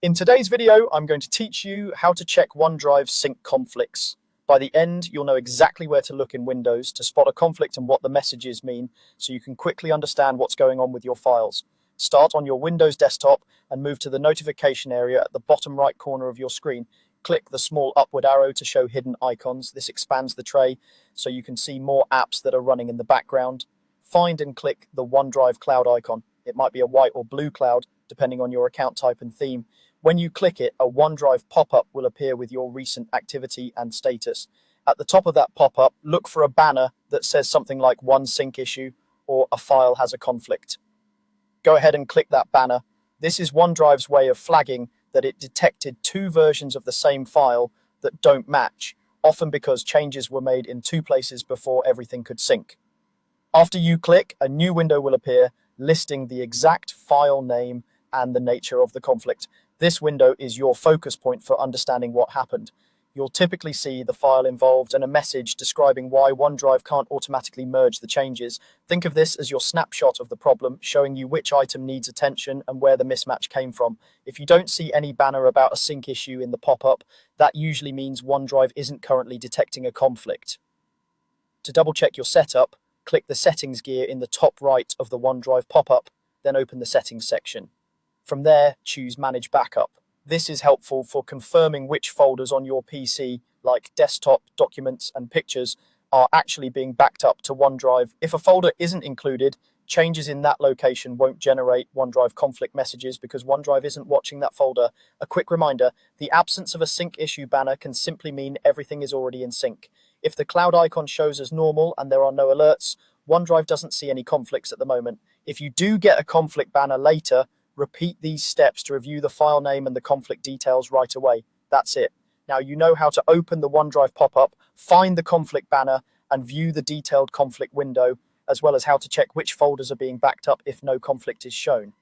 In today's video, I'm going to teach you how to check OneDrive sync conflicts. By the end, you'll know exactly where to look in Windows to spot a conflict and what the messages mean, so you can quickly understand what's going on with your files. Start on your Windows desktop and move to the notification area at the bottom right corner of your screen. Click the small upward arrow to show hidden icons. This expands the tray so you can see more apps that are running in the background. Find and click the OneDrive cloud icon. It might be a white or blue cloud, depending on your account type and theme. When you click it, a OneDrive pop-up will appear with your recent activity and status. At the top of that pop-up, look for a banner that says something like "One sync issue" or "A file has a conflict." Go ahead and click that banner. This is OneDrive's way of flagging that it detected two versions of the same file that don't match, often because changes were made in two places before everything could sync. After you click, a new window will appear listing the exact file name and the nature of the conflict. This window is your focus point for understanding what happened. You'll typically see the file involved and a message describing why OneDrive can't automatically merge the changes. Think of this as your snapshot of the problem, showing you which item needs attention and where the mismatch came from. If you don't see any banner about a sync issue in the pop-up, that usually means OneDrive isn't currently detecting a conflict. To double-check your setup, click the Settings gear in the top right of the OneDrive pop-up, then open the Settings section. From there, choose Manage Backup. This is helpful for confirming which folders on your PC, like desktop, documents, and pictures, are actually being backed up to OneDrive. If a folder isn't included, changes in that location won't generate OneDrive conflict messages because OneDrive isn't watching that folder. A quick reminder, the absence of a sync issue banner can simply mean everything is already in sync. If the cloud icon shows as normal and there are no alerts, OneDrive doesn't see any conflicts at the moment. If you do get a conflict banner later, repeat these steps to review the file name and the conflict details right away. That's it. Now you know how to open the OneDrive pop-up, find the conflict banner, and view the detailed conflict window, as well as how to check which folders are being backed up if no conflict is shown.